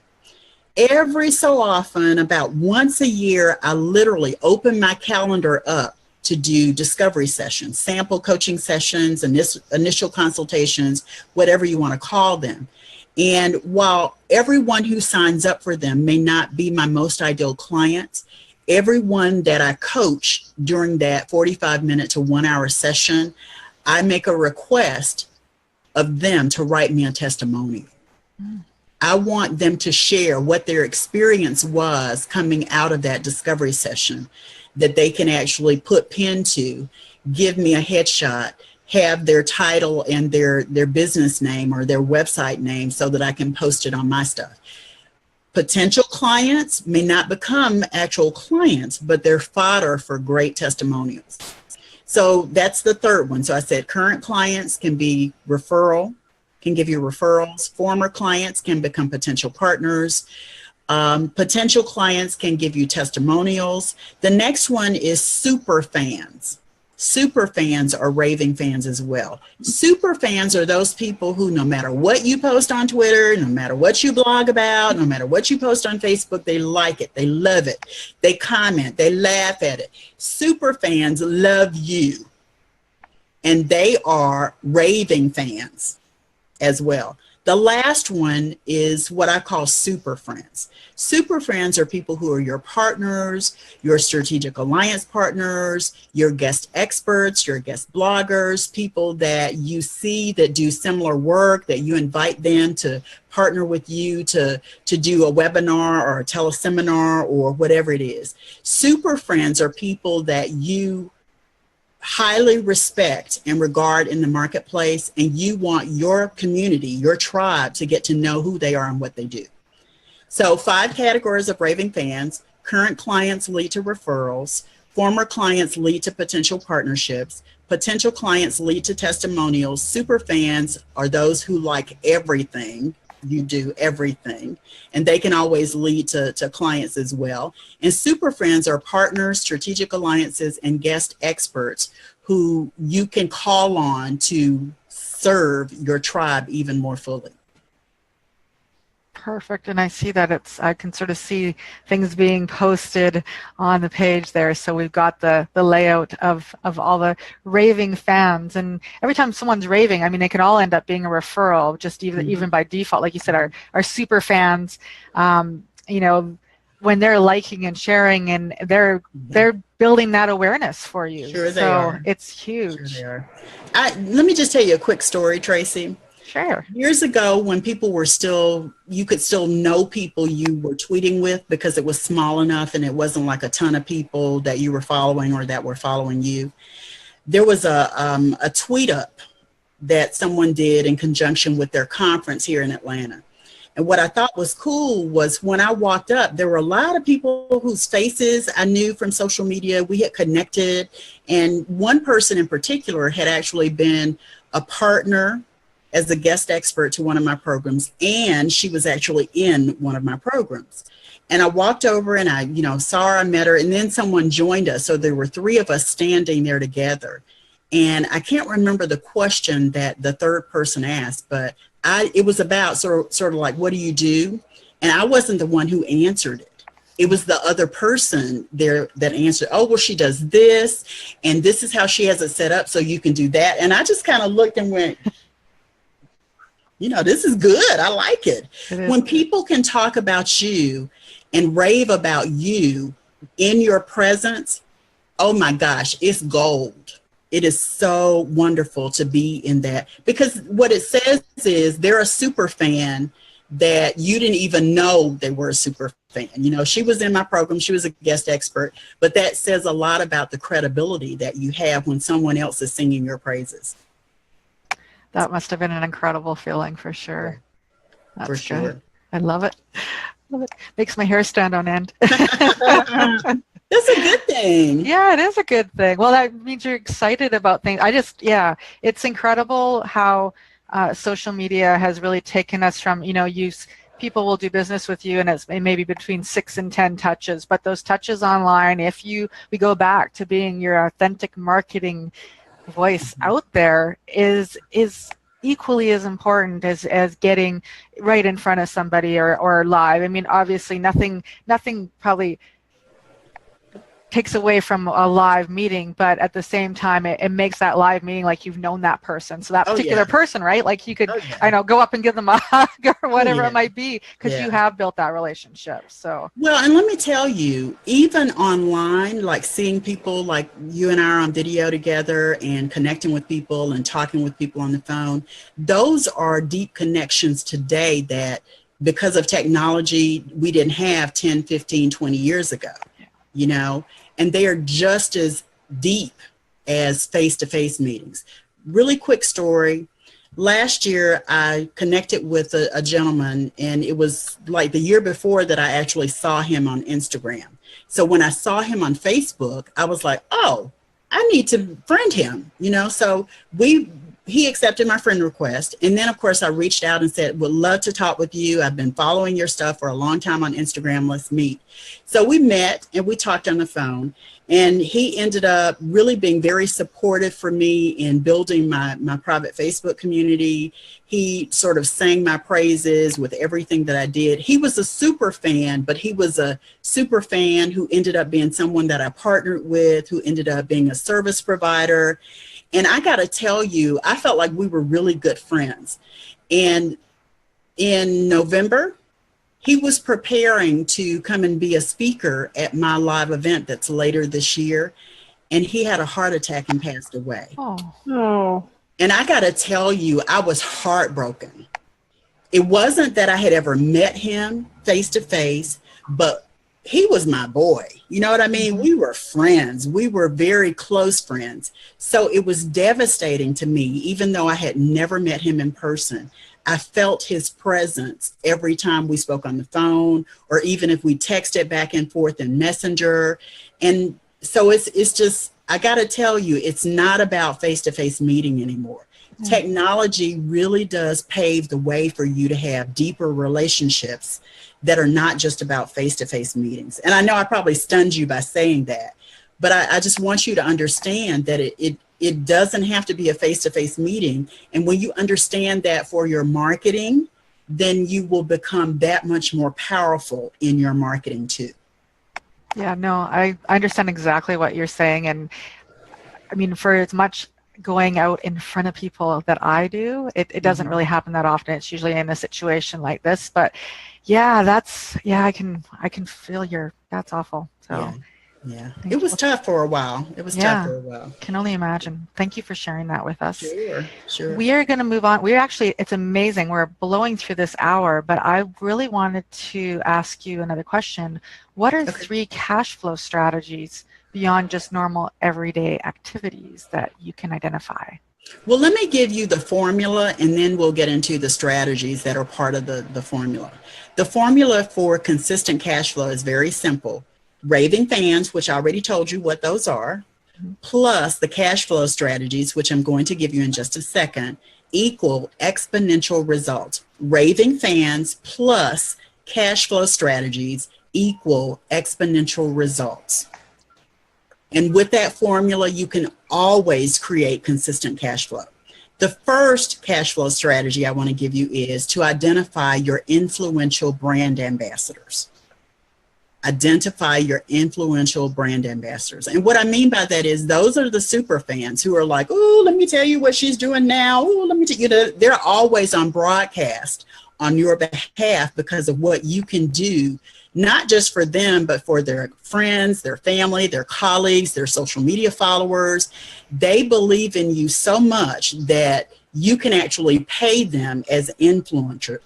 Speaker 2: Every so often, about once a year, I literally open my calendar up to do discovery sessions, sample coaching sessions, initial consultations, whatever you want to call them. And while everyone who signs up for them may not be my most ideal clients, everyone that I coach during that 45-minute to 1 hour session, I make a request of them to write me a testimonial. I want them to share what their experience was coming out of that discovery session, that they can actually put pen to, give me a headshot, have their title and their business name or their website name so that I can post it on my stuff. Potential clients may not become actual clients, but they're fodder for great testimonials. So that's the third one. So I said current clients can be can give you referrals. Former clients can become potential partners. Potential clients can give you testimonials. The next one is super fans. Super fans are raving fans as well. Super fans are those people who, no matter what you post on Twitter, no matter what you blog about, no matter what you post on Facebook, they like it, they love it, they comment, they laugh at it. Super fans love you, and they are raving fans as well. The last one is what I call super friends. Super friends are people who are your partners, your strategic alliance partners, your guest experts, your guest bloggers, people that you see that do similar work, that you invite them to partner with you to do a webinar or a teleseminar or whatever it is. Super friends are people that you highly respect and regard in the marketplace, and you want your community, your tribe, to get to know who they are and what they do. So 5 categories of raving fans. Current clients lead to referrals. Former clients lead to potential partnerships. Potential clients lead to testimonials. Super fans are those who like everything you do, everything, and they can always lead to clients as well. And super friends are partners, strategic alliances, and guest experts who you can call on to serve your tribe even more fully.
Speaker 1: Perfect. And I see that I can sort of see things being posted on the page there. So we've got the layout of all the raving fans. And every time someone's raving, I mean, they can all end up being a referral, just even by default. Like you said, our super fans, when they're liking and sharing, and they're building that awareness for you.
Speaker 2: Sure they are.
Speaker 1: It's huge.
Speaker 2: Sure they are. Let me just tell you a quick story, Tracy.
Speaker 1: Sure.
Speaker 2: Years ago, when people were you could still know people you were tweeting with because it was small enough and it wasn't like a ton of people that you were following or that were following you. There was a tweet up that someone did in conjunction with their conference here in Atlanta. And what I thought was cool was when I walked up, there were a lot of people whose faces I knew from social media. We had connected, and one person in particular had actually been a partner as a guest expert to one of my programs, and she was actually in one of my programs. And I walked over and I saw her, I met her, and then someone joined us. So there were 3 of us standing there together. And I can't remember the question that the third person asked, but it was about sort of like, what do you do? And I wasn't the one who answered it. It was the other person there that answered, oh, well, she does this, and this is how she has it set up so you can do that. And I just kind of looked and went, You know, this is good. I like it. When
Speaker 1: good.
Speaker 2: people can talk about you and rave about you in your presence, oh my gosh, it's gold. It is so wonderful to be in that, because what it says is they're a super fan that you didn't even know they were a super fan. You know, she was in my program, she was a guest expert, but that says a lot about the credibility that you have when someone else is singing your praises.
Speaker 1: That must have been an incredible feeling for sure. That's
Speaker 2: For sure.
Speaker 1: good. I love it. Love it. Makes my hair stand on end.
Speaker 2: That's a good thing.
Speaker 1: Yeah, it is a good thing. Well, that means you're excited about things. Yeah, it's incredible how social media has really taken us from, people will do business with you and it's maybe between 6 and 10 touches, but those touches online, we go back to being your authentic marketing voice out there is equally as important as getting right in front of somebody or live. I mean, obviously nothing probably takes away from a live meeting, but at the same time, it makes that live meeting like you've known that person. So that particular person, right? Like you could, go up and give them a hug or whatever it might be, because you have built that relationship. So.
Speaker 2: Well, and let me tell you, even online, like seeing people like you and I are on video together and connecting with people and talking with people on the phone, those are deep connections today that because of technology, we didn't have 10, 15, 20 years ago. And they are just as deep as face-to-face meetings. Really quick story. Last year, I connected with a gentleman, and it was like the year before that I actually saw him on Instagram. So when I saw him on Facebook, I was like, oh, I need to friend him, so he accepted my friend request. And then, of course, I reached out and said, would love to talk with you. I've been following your stuff for a long time on Instagram. Let's meet. So we met and we talked on the phone. And he ended up really being very supportive for me in building my private Facebook community. He sort of sang my praises with everything that I did. He was a super fan, but he was a super fan who ended up being someone that I partnered with, who ended up being a service provider. And I got to tell you, I felt like we were really good friends. And in November, he was preparing to come and be a speaker at my live event that's later this year. And he had a heart attack and passed away.
Speaker 3: Oh.
Speaker 2: And I got to tell you, I was heartbroken. It wasn't that I had ever met him face to face, but he was my boy. You know what I mean? We were friends. We were very close friends. So it was devastating to me, even though I had never met him in person. I felt his presence every time we spoke on the phone, or even if we texted back and forth in Messenger. And so it's just, I got to tell you, it's not about face-to-face meeting anymore. Technology really does pave the way for you to have deeper relationships that are not just about face-to-face meetings. And I know I probably stunned you by saying that, but I just want you to understand that it doesn't have to be a face-to-face meeting. And when you understand that for your marketing, then you will become that much more powerful in your marketing too.
Speaker 1: Yeah, no, I understand exactly what you're saying. And I mean, for as much going out in front of people that I do, it doesn't really happen that often. It's usually in a situation like this, but I can feel that's awful. So
Speaker 2: yeah. It was tough for a while. Can
Speaker 1: only imagine. Thank you for sharing that with us.
Speaker 2: Sure.
Speaker 1: We are going to move on. It's amazing. We're blowing through this hour, but I really wanted to ask you another question. What are 3 cash flow strategies beyond just normal everyday activities that you can identify?
Speaker 2: Well, let me give you the formula, and then we'll get into the strategies that are part of the formula. The formula for consistent cash flow is very simple. Raving fans, which I already told you what those are, plus the cash flow strategies, which I'm going to give you in just a second, equal exponential results. Raving fans plus cash flow strategies equal exponential results. And with that formula, you can always create consistent cash flow. The first cash flow strategy I want to give you is to identify your influential brand ambassadors. Identify your influential brand ambassadors. And what I mean by that is those are the super fans who are like, oh, let me tell you what she's doing now. Oh, let me tell you, they're always on broadcast on your behalf because of what you can do, not just for them, but for their friends, their family, their colleagues, their social media followers. They believe in you so much that you can actually pay them as influencers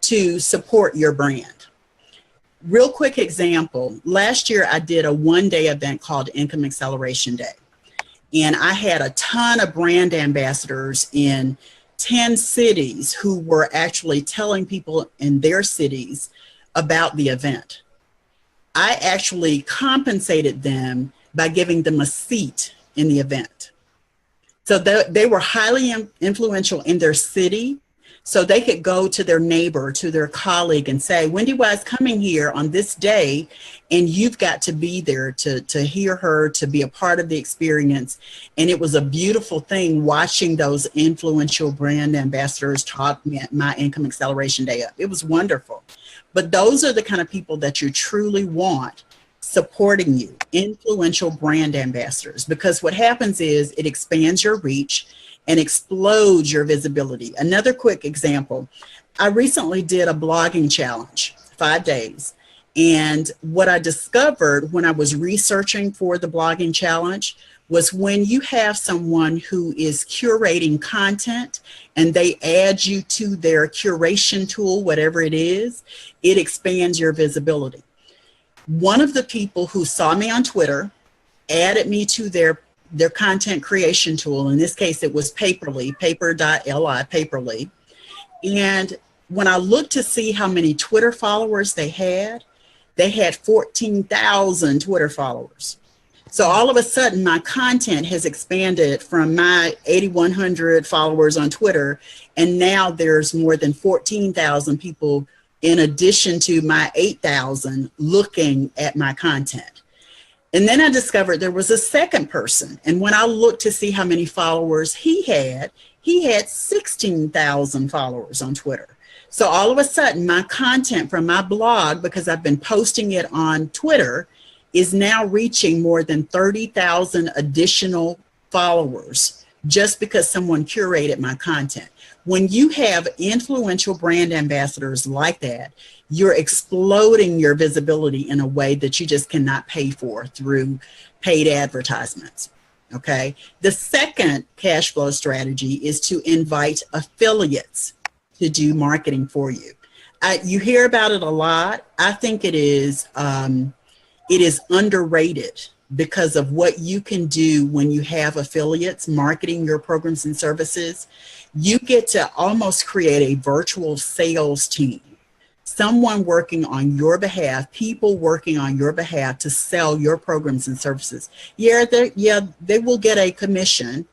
Speaker 2: to support your brand. Real quick example, last year I did a one-day event called Income Acceleration Day. And I had a ton of brand ambassadors in 10 cities who were actually telling people in their cities about the event. I actually compensated them by giving them a seat in the event. So they were highly influential in their city. So they could go to their neighbor, to their colleague and say, Wendyy is coming here on this day, and you've got to be there to hear her, to be a part of the experience. And it was a beautiful thing watching those influential brand ambassadors talk my Income Acceleration Day up. It was wonderful. But those are the kind of people that you truly want supporting you, influential brand ambassadors, because what happens is it expands your reach and explodes your visibility. Another quick example, I recently did a blogging challenge, 5 days. And what I discovered when I was researching for the blogging challenge was when you have someone who is curating content and they add you to their curation tool, whatever it is, it expands your visibility. One of the people who saw me on Twitter added me to their content creation tool. In this case, it was Paperly, paper.li, Paperly. And when I looked to see how many Twitter followers they had 14,000 Twitter followers. So all of a sudden, my content has expanded from my 8,100 followers on Twitter, and now there's more than 14,000 people in addition to my 8,000 looking at my content. And then I discovered there was a second person. And when I looked to see how many followers he had 16,000 followers on Twitter. So all of a sudden, my content from my blog, because I've been posting it on Twitter, is now reaching more than 30,000 additional followers just because someone curated my content. When you have influential brand ambassadors like that, you're exploding your visibility in a way that you just cannot pay for through paid advertisements, okay? The second cash flow strategy is to invite affiliates to do marketing for you. You hear about it a lot. I think it is underrated because of what you can do when you have affiliates marketing your programs and services. You get to almost create a virtual sales team, someone working on your behalf, people working on your behalf to sell your programs and services. They will get a commission,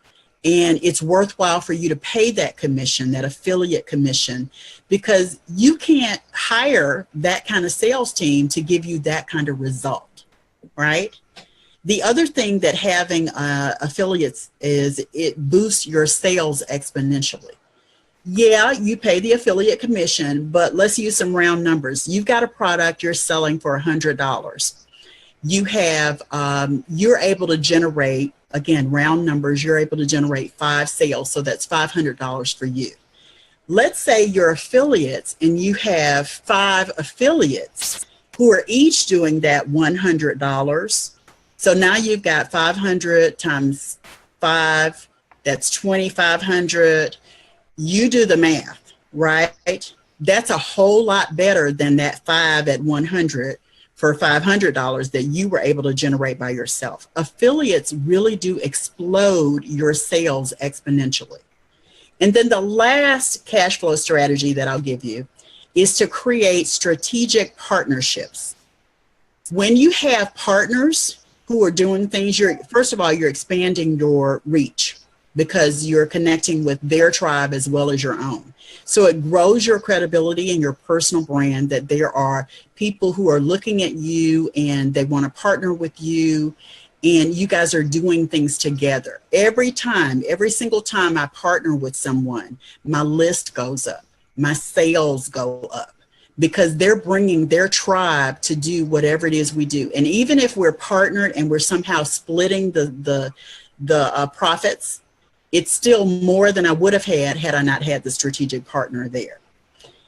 Speaker 2: and it's worthwhile for you to pay that commission, that affiliate commission, because you can't hire that kind of sales team to give you that kind of result, right? The other thing that having affiliates is it boosts your sales exponentially. Yeah, you pay the affiliate commission, but let's use some round numbers. You've got a product you're selling for $100. You're able to generate, again, round numbers, you're able to generate 5 sales, so that's $500 for you. Let's say you're affiliates and you have 5 affiliates who are each doing that $100. So now you've got 500 times 5, that's 2,500. You do the math, right? That's a whole lot better than that 5 at 100 for $500 that you were able to generate by yourself. Affiliates really do explode your sales exponentially. And then the last cash flow strategy that I'll give you is to create strategic partnerships. When you have partners who are doing things, first of all, you're expanding your reach because you're connecting with their tribe as well as your own. So it grows your credibility and your personal brand that there are people who are looking at you and they want to partner with you, and you guys are doing things together. Every single time I partner with someone, my list goes up, my sales go up, because they're bringing their tribe to do whatever it is we do. And even if we're partnered and we're somehow splitting the profits, it's still more than I would have had I not had the strategic partner there.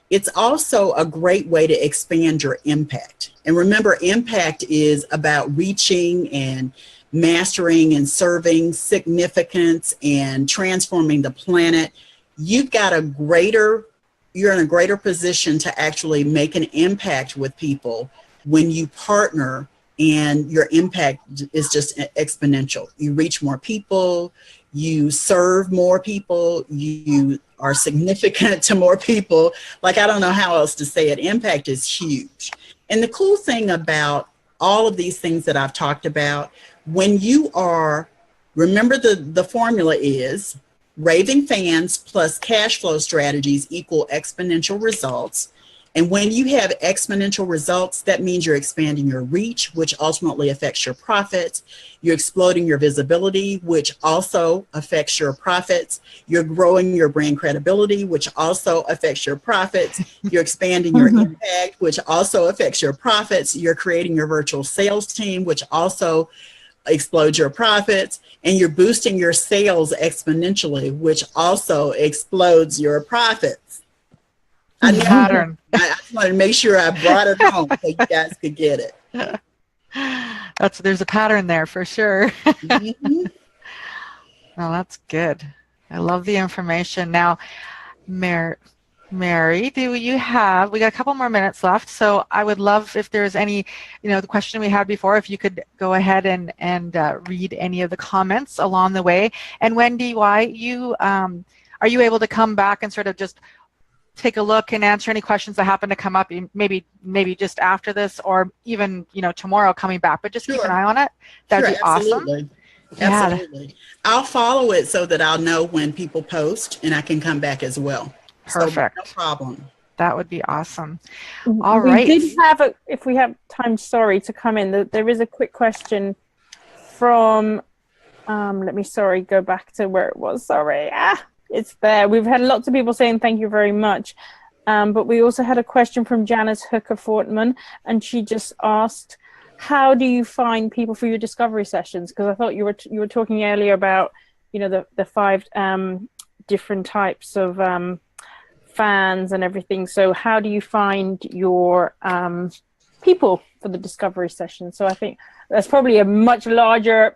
Speaker 2: It's also a great way to expand your impact. And remember, impact is about reaching and mastering and serving significance and transforming the planet. You're in a greater position to actually make an impact with people when you partner, and your impact is just exponential. You reach more people, you serve more people, you are significant to more people. Like, I don't know how else to say it. Impact is huge. And the cool thing about all of these things that I've talked about, remember the formula is raving fans plus cash flow strategies equal exponential results. And when you have exponential results, that means you're expanding your reach, which ultimately affects your profits. You're exploding your visibility, which also affects your profits. You're growing your brand credibility, which also affects your profits. You're expanding your impact, which also affects your profits. You're creating your virtual sales team, which also explodes your profits. And you're boosting your sales exponentially, which also explodes your profits. I just wanted to make sure I brought it home so you guys could get it.
Speaker 1: There's a pattern there for sure.
Speaker 2: Mm-hmm.
Speaker 1: Well, that's good. I love the information. Now, Mary, we got a couple more minutes left, so I would love if there's any, the question we had before, if you could go ahead and read any of the comments along the way. And Wendyy, are you able to come back and sort of just take a look and answer any questions that happen to come up, maybe just after this, or even tomorrow coming back, but just keep an eye on it. That'd be
Speaker 2: absolutely.
Speaker 1: Awesome.
Speaker 2: Absolutely. Yeah. I'll follow it so that I'll know when people post, and I can come back as well.
Speaker 1: Perfect.
Speaker 2: So, no problem.
Speaker 1: That would be awesome. All right.
Speaker 3: We did have if we have time, to come in. There is a quick question from, let me go back to where it was. Sorry. It's there. We've had lots of people saying thank you very much. But we also had a question from Janice Hooker-Fortman, and she just asked, how do you find people for your discovery sessions? Because I thought you were talking earlier about, the 5 different types of fans and everything. So how do you find your people for the discovery session? So I think that's probably a much larger,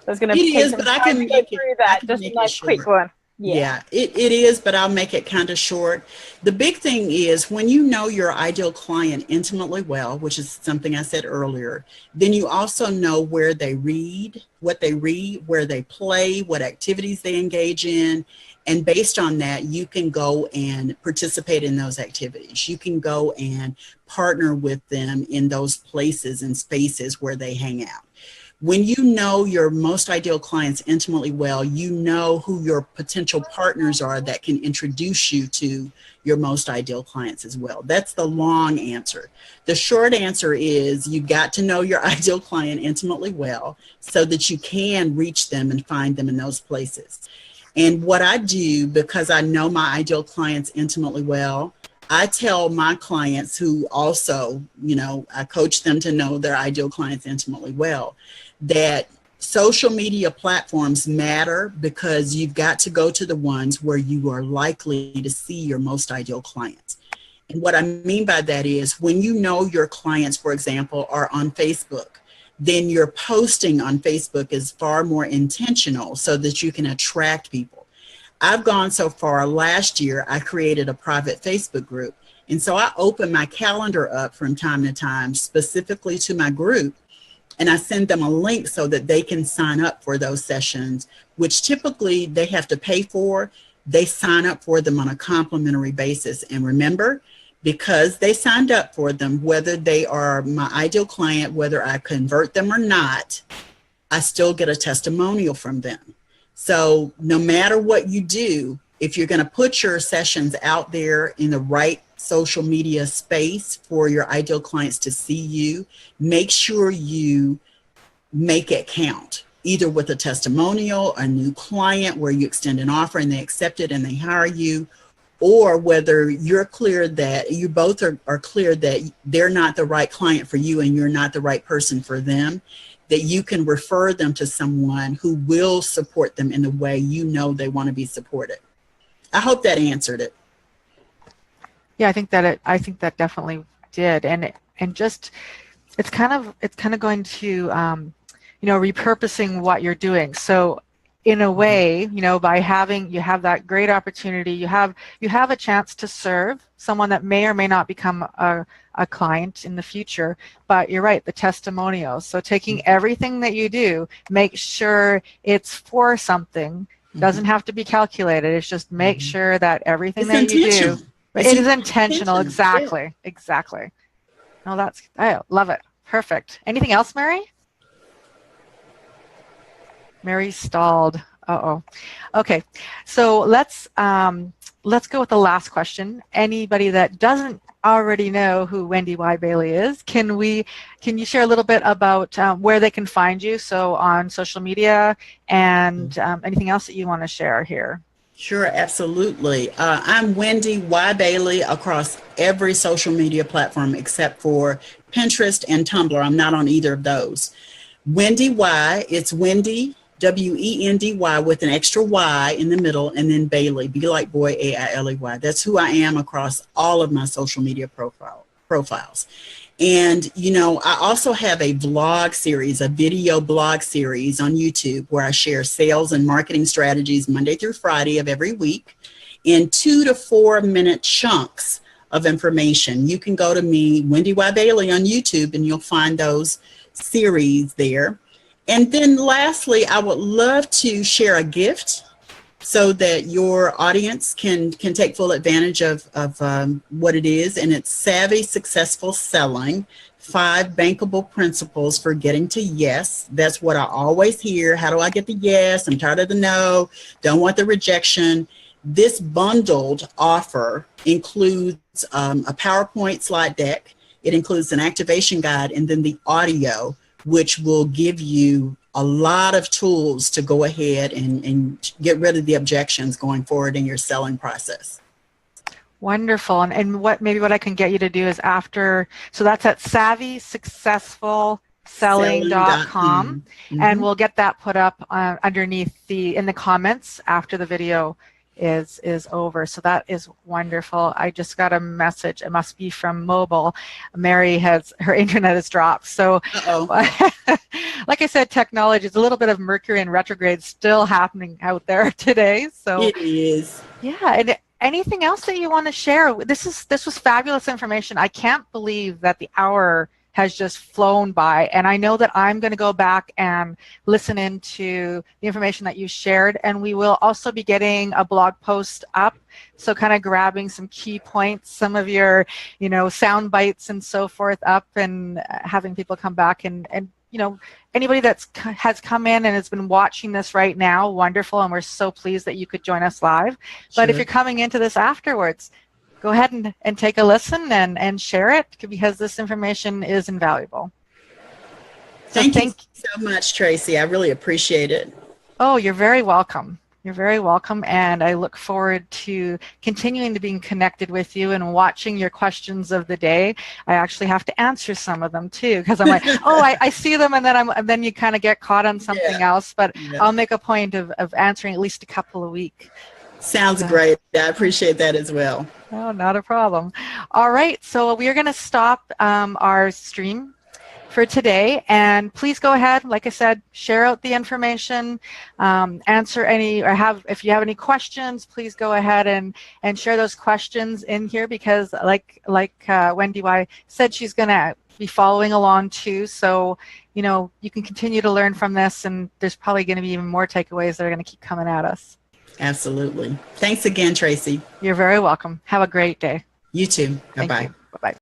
Speaker 3: that's going to take some time to go through that. Just a nice quick one.
Speaker 2: Yeah, it is, but I'll make it kind of short. The big thing is when you know your ideal client intimately well, which is something I said earlier, then you also know where they read, what they read, where they play, what activities they engage in. And based on that, you can go and participate in those activities. You can go and partner with them in those places and spaces where they hang out. When you know your most ideal clients intimately well, you know who your potential partners are that can introduce you to your most ideal clients as well. That's the long answer. The short answer is you got to know your ideal client intimately well so that you can reach them and find them in those places. And what I do, because I know my ideal clients intimately well, I tell my clients who also, I coach them to know their ideal clients intimately well, that social media platforms matter because you've got to go to the ones where you are likely to see your most ideal clients. And what I mean by that is when you know your clients, for example, are on Facebook, then your posting on Facebook is far more intentional so that you can attract people. I've gone so far. Last year, I created a private Facebook group. And so I open my calendar up from time to time, specifically to my group, and I send them a link so that they can sign up for those sessions, which typically they have to pay for. They sign up for them on a complimentary basis. And remember, because they signed up for them, whether they are my ideal client, whether I convert them or not, I still get a testimonial from them. So no matter what you do, if you're going to put your sessions out there in the right social media space for your ideal clients to see you, make sure you make it count, either with a testimonial, a new client where you extend an offer and they accept it and they hire you, or whether you're clear that you both are clear that they're not the right client for you and you're not the right person for them, that you can refer them to someone who will support them in the way you know they want to be supported. I hope that answered it.
Speaker 1: Yeah, I think that definitely did, and just it's kind of going to you know, repurposing what you're doing. So in a way, you know, by you have that great opportunity, you have a chance to serve someone that may or may not become a client in the future. But you're right, the testimonials. So taking everything that you do, make sure it's for something. Doesn't have to be calculated. It's just make sure that everything that you do, it is intentional. Exactly. Exactly. No, I love it. Perfect. Anything else, Mary? Mary stalled. Uh-oh. Okay. So let's go with the last question. Anybody that doesn't already know who Wendyy Bailey is, can you share a little bit about where they can find you? So on social media and anything else that you want to share here?
Speaker 2: Sure, absolutely. I'm Wendyy Bailey across every social media platform except for Pinterest and Tumblr. I'm not on either of those. Wendyy Y, it's Wendyy, W-E-N-D-Y with an extra Y in the middle, and then Bailey, B like boy, A-I-L-E-Y. That's who I am across all of my social media profiles. And, you know, I also have a vlog series, a video blog series on YouTube where I share sales and marketing strategies Monday through Friday of every week in 2 to 4 minute chunks of information. You can go to me, Wendyy Bailey on YouTube, and you'll find those series there. And then lastly, I would love to share a gift so that your audience can take full advantage of what it is. And it's Savvy Successful Selling, 5 bankable principles for getting to yes. That's what I always hear. How do I get the yes? I'm tired of the no, don't want the rejection. This bundled offer includes a PowerPoint slide deck. It includes an activation guide and then the audio, which will give you a lot of tools to go ahead and get rid of the objections going forward in your selling process.
Speaker 1: Wonderful. And what I can get you to do is so that's at savvysuccessfulselling.com, and we'll get that put up underneath in the comments after the video is over. So that is wonderful. I just got a message. It must be from mobile. Mary her internet has dropped. So like I said, technology is a little bit of Mercury in retrograde still happening out there today. So
Speaker 2: it is.
Speaker 1: Yeah. And anything else that you want to share? This was fabulous information. I can't believe that the hour has just flown by, and I know that I'm going to go back and listen into the information that you shared, and we will also be getting a blog post up, so kind of grabbing some key points, some of your, you know, sound bites and so forth up, and having people come back and you know, anybody has come in and has been watching this right now, wonderful, and we're so pleased that you could join us live. But if you're coming into this afterwards, go ahead and take a listen and share it, because this information is invaluable.
Speaker 2: Thank you so much, Tracy. I really appreciate it.
Speaker 1: Oh, you're very welcome. You're very welcome, and I look forward to continuing to being connected with you and watching your questions of the day. I actually have to answer some of them too, because I'm like, oh, I see them, and then you kind of get caught on something else. But I'll make a point of answering at least a couple a week.
Speaker 2: Sounds great. I appreciate that as well.
Speaker 1: Oh, not a problem. All right, so we are going to stop our stream for today, and please go ahead, like I said, share out the information, answer any, if you have any questions, please go ahead and share those questions in here, because like Wendyy said, she's going to be following along too. So, you know, you can continue to learn from this, and there's probably going to be even more takeaways that are going to keep coming at us.
Speaker 2: Absolutely. Thanks again, Tracy.
Speaker 1: You're very welcome. Have a great day.
Speaker 2: You too. Bye-bye.
Speaker 1: Bye-bye.